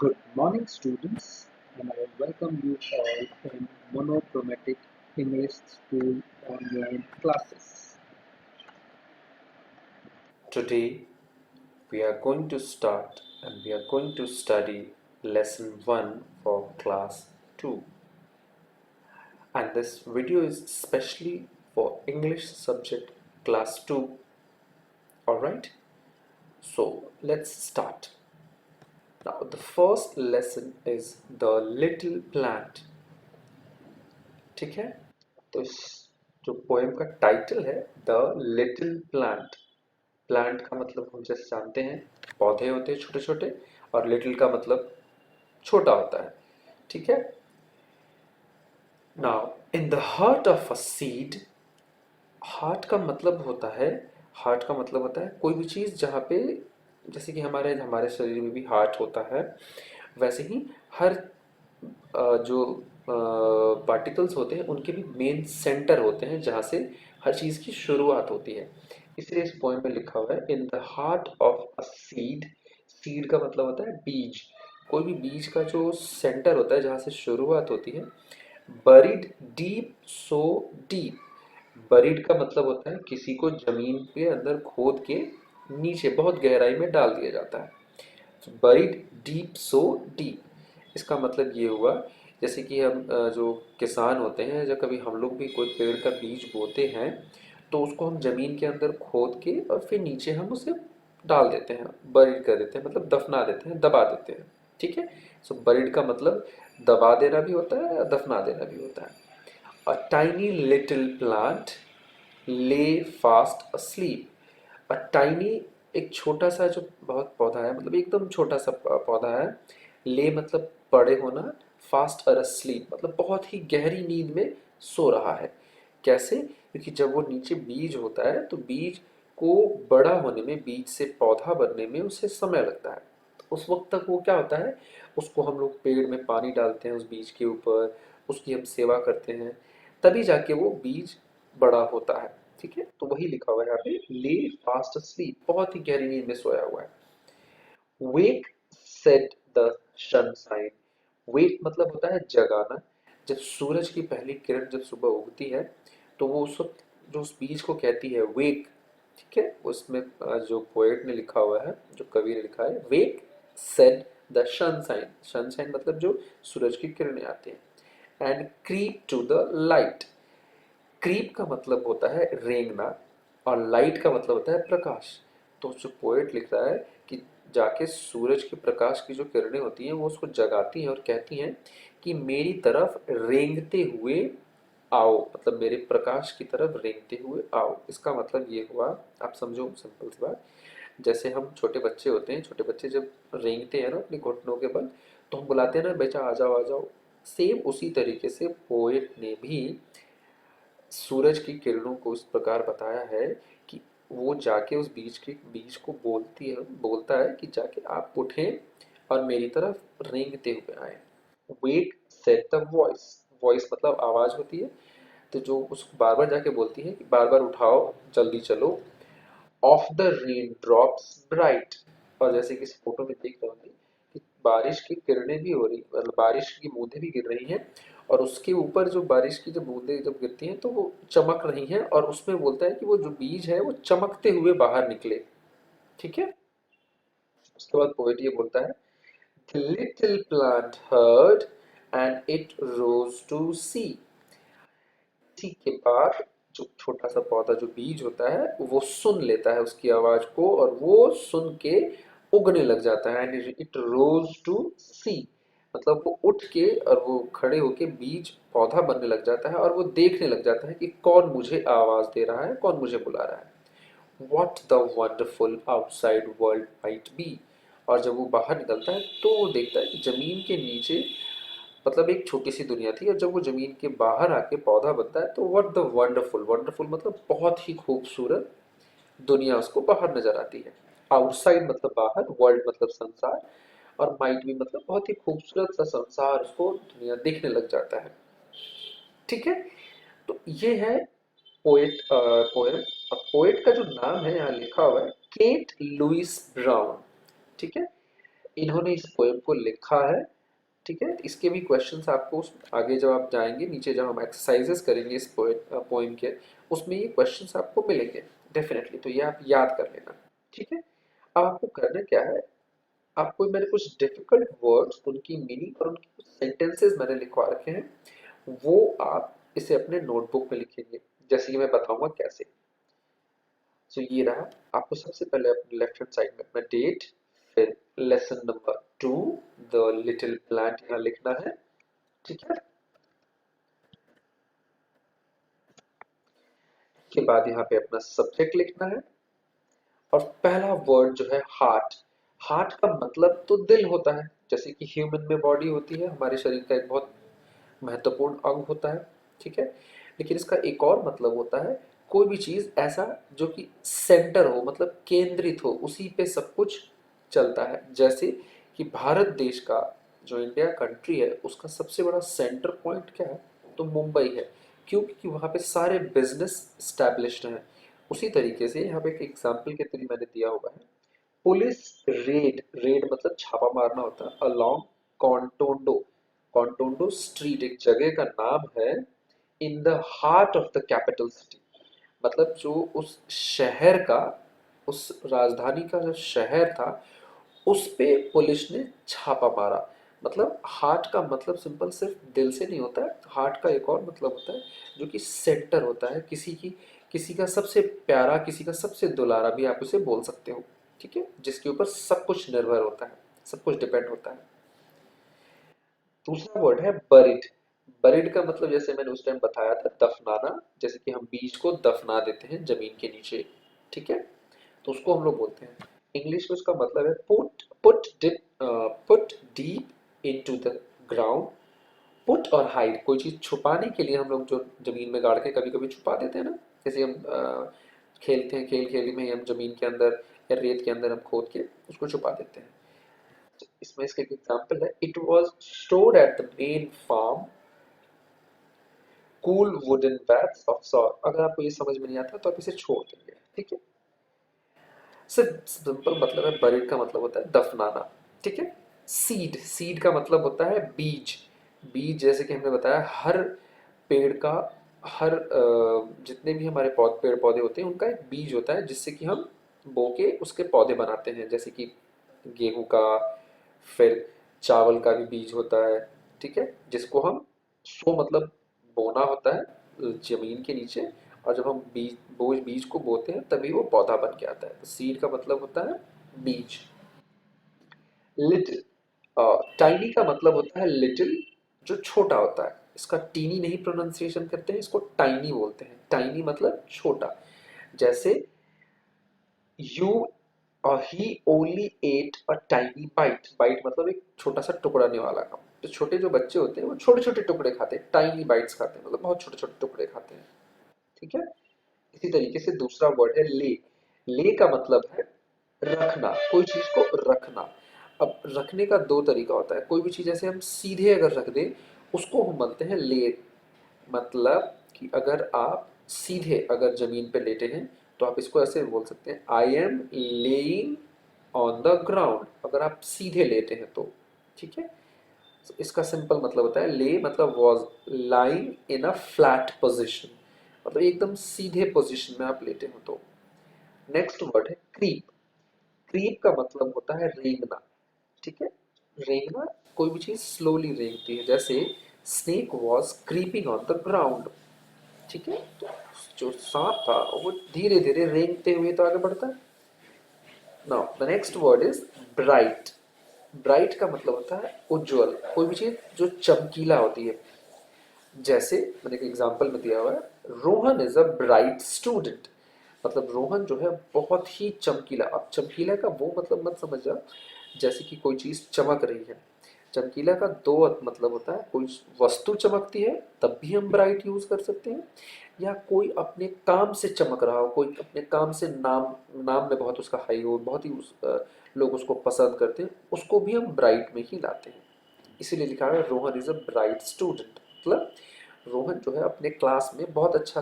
Good morning, students, and I welcome you all in monochromatic image school online classes. Today we are going to start and we are going to study lesson 1 for class 2, and this video is specially for English subject class 2. All right, so let's start. Now the first lesson is the little plant. ठीक है, तो इस जो poem का title है the little plant. Plant का मतलब हम जैसे जानते हैं पौधे होते हैं छोटे छोटे, और लिटिल का मतलब छोटा होता है। ठीक है। Now in the heart of a seed, heart का मतलब होता है कोई भी चीज़ जहाँ पे, जैसे कि हमारे हमारे शरीर में भी हार्ट होता है, वैसे ही हर जो पार्टिकल्स होते हैं उनके भी मेन सेंटर होते हैं जहाँ से हर चीज़ की शुरुआत होती है। इसलिए इस पोएम में लिखा हुआ है in the heart of a seed. Seed का मतलब होता है बीज। कोई भी बीज का जो सेंटर होता है जहाँ से शुरुआत होती है, buried deep so deep. Buried का मतलब होता है किसी को जमीन के अंदर खोद के नीचे बहुत गहराई में डाल दिया जाता है। बरीड डीप सो डीप, इसका मतलब ये हुआ जैसे कि हम जो किसान होते हैं, जब कभी हम लोग भी कोई पेड़ का बीज बोते हैं तो उसको हम जमीन के अंदर खोद के और फिर नीचे हम उसे डाल देते हैं, बरीड कर देते हैं, मतलब दफना देते हैं, दबा देते हैं। ठीक है। सो बरीड का मतलब दबा देना भी होता है और दफना देना भी होता है। A tiny little plant lay fast asleep. A tiny, एक छोटा सा जो बहुत पौधा है, मतलब एकदम छोटा सा पौधा है। ले मतलब बड़े होना, फास्ट और asleep मतलब बहुत ही गहरी नींद में सो रहा है। कैसे? क्योंकि जब वो नीचे बीज होता है तो बीज को बड़ा होने में, बीज से पौधा बनने में उसे समय लगता है। तो उस वक्त तक वो क्या होता है, उसको हम लोग पेड़ में पानी डालते हैं उस बीज के ऊपर, उसकी हम सेवा करते हैं, तभी जाके वो बीज बड़ा होता है। ठीक है। तो वही लिखा हुआ है यहाँ पे, ले फास्ट स्लीप, बहुत ही गहरी नींद में सोया हुआ है। वेक सेट द सनशाइन। वेक मतलब होता है जगाना। जब सूरज की पहली किरण जब सुबह उगती है तो वो उस वक्त जो उस बीज को कहती है वेक। ठीक है। उसमें जो पोएट ने लिखा हुआ है, जो कवि ने लिखा है, wake said the sunshine. Sunshine मतलब जो सूरज की किरणें आती हैं। And creep to the light. Creep का मतलब होता है रेंगना, और लाइट का मतलब होता है प्रकाश। तो जो पोएट लिख रहा है कि जाके सूरज के प्रकाश की जो किरणें होती हैं वो उसको जगाती हैं और कहती हैं कि मेरी तरफ रेंगते हुए आओ, मतलब मेरे प्रकाश की तरफ रेंगते हुए आओ। इसका मतलब ये हुआ, आप समझो सिंपल सी बात, जैसे हम छोटे बच्चे होते हैं, छोटे बच्चे जब रेंगते हैं ना अपने घुटनों के बल, तो हम बुलाते हैं ना, बेटा आ जाओ आ जाओ। सेम उसी तरीके से पोएट ने भी सूरज की किरणों को इस प्रकार बताया है कि वो जाके उस बीज को बोलता है कि जाके आप उठें और मेरी तरफ रेंगते हुए आए। वेक सेट द वॉइस। वॉइस मतलब आवाज होती है, तो जो उसको बार बार जाके बोलती है कि बार बार उठाओ, जल्दी चलो। Of the rain drops bright. और जैसे कि इस फोटो में देख रहे होंगे कि बारिश की किरणें भी हो रही, मतलब बारिश की बूंदें भी गिर रही हैं, और उसके ऊपर जो बारिश की जब बूंदें जब गिरती हैं तो वो चमक रही हैं, और उसमें बोलता है कि वो जो बीज है वो चमकते हुए बाहर निकले। ठीक है। उसके बाद पोएट ये बोलता है, the little plant heard and it rose to see. इसी के बाद जो छोटा सा पौधा जो बीज होता है वो सुन लेता है उसकी आवाज को, और वो सुन के उगने लग जाता है। एंड इट रोज टू सी मतलब वो उठ के और वो खड़े होके बीज पौधा बनने लग जाता है, और वो देखने लग जाता है कि कौन मुझे आवाज दे रहा है, कौन मुझे बुला रहा है। What the wonderful outside world might be. और जब वो बाहर निकलता है तो वो देखता है कि जमीन के नीचे मतलब एक छोटी सी दुनिया थी, और जब वो जमीन के बाहर आके पौधा बनता है तो व्हाट द वंडरफुल, वंडरफुल मतलब बहुत ही खूबसूरत दुनिया उसको बाहर नजर आती है। आउटसाइड मतलब बाहर, वर्ल्ड मतलब संसार, और माइट भी मतलब बहुत ही खूबसूरत सा संसार उसको दुनिया देखने लग जाता है। ठीक है। तो ये है पोएट पोएम। और पोएट का जो नाम है यहाँ लिखा हुआ है केट लुइस ब्राउन। ठीक है। इन्होंने इस पोएम को लिखा है। ठीक है, इसके भी क्वेश्चंस आपको आगे जब आप जाएंगे नीचे जब हम एक्सरसाइजेस करेंगे इस पोएम के, उसमें ये क्वेश्चंस आपको मिलेंगे डेफिनेटली, तो ये आप याद कर लेना। ठीक है, अब आपको करना क्या है, आपको मैंने कुछ डिफिकल्ट वर्ड्स उनकी मीनिंग और उनकी कुछ सेंटेंसेस मैंने लिखवा रखे हैं, वो आप इसे अपने नोटबुक में लिखेंगे जैसे कि मैं बताऊंगा कैसे। सो ये रहा, आपको सबसे पहले अपने लेफ्ट हैंड साइड में अपना डेट, फिर lesson number 2 the little plant यहाँ लिखना है। ठीक है, के बाद यहाँ पे अपना सब्जेक्ट लिखना है, और पहला वर्ड जो है हार्ट। हार्ट का मतलब तो दिल होता है, जैसे कि ह्यूमन में बॉडी होती है, हमारे शरीर का एक बहुत महत्वपूर्ण अंग होता है। ठीक है, लेकिन इसका एक और मतलब होता है कोई भी चीज ऐसा जो कि सेंटर हो, मतलब केंद्रित हो, उसी पे सब कुछ चलता है। जैसे कि भारत देश का जो इंडिया कंट्री है उसका सबसे बड़ा सेंटर पॉइंट क्या है, तो मुंबई है, क्योंकि वहाँ पे सारे बिजनेस स्टैब्लिश्ड हैं। उसी तरीके से यहाँ पे एक एग्जाम्पल के तरीके मैंने दिया हुआ है, पुलिस रेड, रेड मतलब छापा मारना होता है, अलोंग कॉन्टोंडो, कॉन्टोंडो स्ट्रीट एक जगह का नाम है, in the heart of the capital city, मतलब जो उस शहर का, उस राजधानी का जो शहर था उस पे पुलिस ने छापा मारा। मतलब हार्ट का मतलब सिंपल सिर्फ दिल से नहीं होता है, हार्ट का एक और मतलब होता है जो कि सेंटर होता है किसी की, किसी का सबसे प्यारा, किसी का सबसे दुलारा भी आप उसे बोल सकते हो। ठीक है, जिसके ऊपर सब कुछ निर्भर होता है, सब कुछ डिपेंड होता है। दूसरा वर्ड है बरिड। बरिड का मतलब जैसे मैंने उस टाइम बताया था दफनाना, जैसे कि हम बीज को दफना देते हैं जमीन के नीचे। ठीक है, तो उसको हम लोग बोलते हैं, इंग्लिश में उसका मतलब है put put dip, put deep into the ground, put और हाइड, कोई चीज छुपाने के लिए हम लोग जो जमीन में गाड़ के कभी कभी छुपा देते हैं ना, जैसे हम खेलते हैं, खेल खेल में हम जमीन के अंदर या रेत के अंदर हम खोद के उसको छुपा देते हैं। तो इसमें इसका एक एग्जांपल है, it was stored at the main farm, cool wooden bags of sour. अगर आपको ये समझ में नहीं आता तो आप इसे छोड़ देंगे। ठीक है, सिर्फ सिंपल मतलब है, बरीड का मतलब होता है दफनाना। ठीक है, सीड, सीड का मतलब होता है बीज। बीज जैसे कि हमने बताया हर पेड़ का, हर जितने भी हमारे पेड़ पौधे होते हैं उनका एक बीज होता है जिससे कि हम बो के उसके पौधे बनाते हैं, जैसे कि गेहूं का, फिर चावल का भी बीज होता है। ठीक है, जिसको हम सो मतलब बोना होता है जमीन के नीचे, और जब हम बीज को बोते हैं तभी वो पौधा बन के आता है। तो सीड का मतलब होता है बीज। लिटिल, टाइनी का मतलब होता है लिटिल, जो छोटा होता है, इसका टीनी नहीं प्रोनाउंसिएशन करते हैं, इसको टाइनी बोलते हैं। टाइनी मतलब छोटा, जैसे you he only ate a tiny bite, bite मतलब एक छोटा सा टुकड़ाने वाला काम। तो छोटे जो बच्चे होते हैं वो छोटे छोटे टुकड़े खाते हैं, टाइनी बाइट्स खाते हैं, मतलब बहुत छोटे छोटे टुकड़े खाते हैं। ठीक है, इसी तरीके से दूसरा वर्ड है ले। ले का मतलब है रखना, कोई चीज को रखना। अब रखने का दो तरीका होता है, कोई भी चीज ऐसे हम सीधे अगर रख दें उसको हम बोलते हैं ले, मतलब कि अगर आप सीधे अगर जमीन पे लेटे हैं तो आप इसको ऐसे बोल सकते हैं, I am laying on the ground, अगर आप सीधे लेटे हैं तो। ठीक है, तो इसका सिंपल मतलब होता है ले मतलब was lying in a flat position, मतलब एकदम सीधे पोजिशन में आप लेटे हो तो। नेक्स्ट वर्ड है क्रीप। क्रीप का मतलब होता है रेंगना। ठीक है, रेंगना, कोई भी चीज स्लोली रेंगती है, जैसे snake was creeping on the ground. ठीक है, तो जो सांप था वो धीरे धीरे रेंगते हुए तो आगे बढ़ता है। Now the next word is bright. Bright का मतलब होता है उज्जवल, कोई भी चीज जो चमकीला होती है। जैसे मैंने एक एग्जांपल में दिया हुआ है, Rohan is a bright student, मतलब रोहन जो है बहुत ही चमकीला। अब चमकीला का वो मतलब मत समझ जाओ जैसे कि कोई चीज चमक रही है। चमकीला का दो मतलब होता है, कोई वस्तु चमकती है तब भी हम ब्राइट यूज कर सकते हैं, या कोई अपने काम से चमक रहा हो, कोई अपने काम से नाम, नाम में बहुत उसका हाई हो, बहुत ही लोग उसको पसंद करते हैं, उसको भी हम ब्राइट में ही लाते हैं। इसीलिए लिखा है Rohan is a bright student, मतलब रोहन जो है अपने क्लास में बहुत अच्छा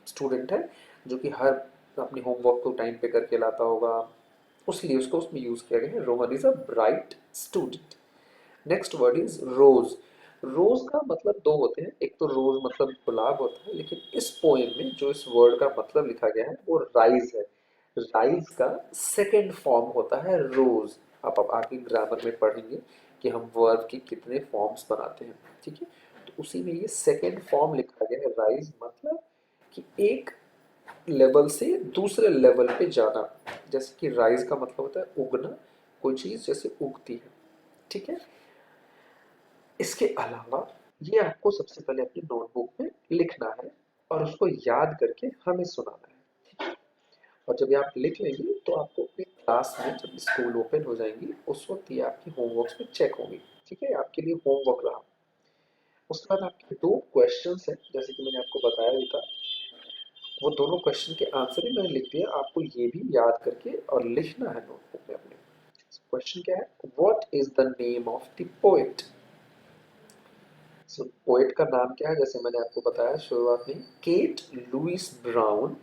स्टूडेंट है, जो कि हर अपनी होमवर्क को टाइम पे करके लाता होगा, उसलिए उसको उसमें यूज किया गया है। Rohan is a bright student. Next word is rose. Rose का मतलब दो होते हैं, एक तो रोज मतलब गुलाब होता है, लेकिन इस पोएम में जो इस वर्ड का मतलब लिखा गया है वो राइज है। राइज का सेकेंड फॉर्म होता है रोज। आप आगे ग्रामर में पढ़ेंगे कि हम वर्ब के कितने फॉर्म्स बनाते हैं, ठीक है। तो उसी में ये सेकेंड फॉर्म लिखा गया है राइज, मतलब कि एक लेवल से दूसरे लेवल पे जाना। जैसे कि राइज का मतलब होता है उगना, कोई चीज जैसे उगती है, ठीक है। इसके अलावा ये आपको सबसे पहले अपनी नोटबुक में लिखना है और उसको याद करके हमें सुनाना है। और जब ये आप लिख लेंगे तो आपको अपनी क्लास में जब स्कूल ओपन हो जाएंगी उस वक्त ये आपकी होमवर्क्स में चेक होंगी, ठीक है। आपके लिए होमवर्क रहा। उसके बाद आपके दो क्वेश्चंस हैं, जैसे कि मैंने आपको बताया भी था। वो दोनों क्वेश्चन के आंसर ही मैंने लिख दिया, आपको ये भी याद करके और लिखना है नोटबुक में अपने। क्वेश्चन क्या है, what is the name of the poet. So poet का नाम क्या है, जैसे मैंने आपको बताया शुरुआत में, Kate Louise Brown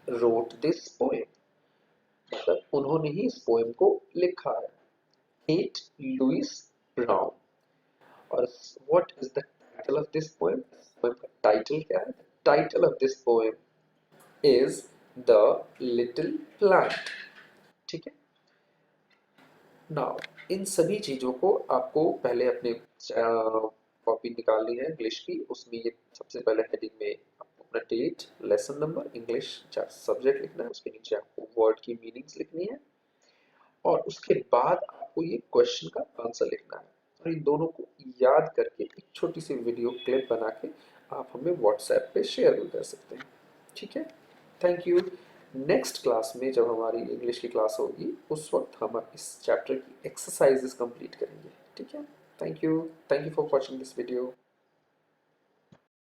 wrote this poem. मतलब उन्होंने ही इस पोएम को लिखा है, केट लुइस ब्राउन। और what is the title of this poem, poem का टाइटल क्या है, title of this poem is the little plant, ठीक है। नाउ इन सभी चीज़ों को आपको पहले अपने कॉपी निकालनी है इंग्लिश की। उसमें ये सबसे पहले हेडिंग में आपको अपना date, lesson number, English subject लिखना है। उसके नीचे आपको वर्ड की मीनिंग्स लिखनी है और उसके बाद आपको ये क्वेश्चन का आंसर लिखना है। और इन दोनों को याद करके एक छोटी सी वीडियो क्लिप बना के आप हमें व्हाट्सएप पे शेयर भी कर सकते हैं, ठीक है। Thank you. नेक्स्ट क्लास में जब हमारी इंग्लिश की क्लास होगी उस वक्त हम इस चैप्टर की एक्सरसाइजेस कंप्लीट करेंगे, ठीक है। Thank you for watching this video.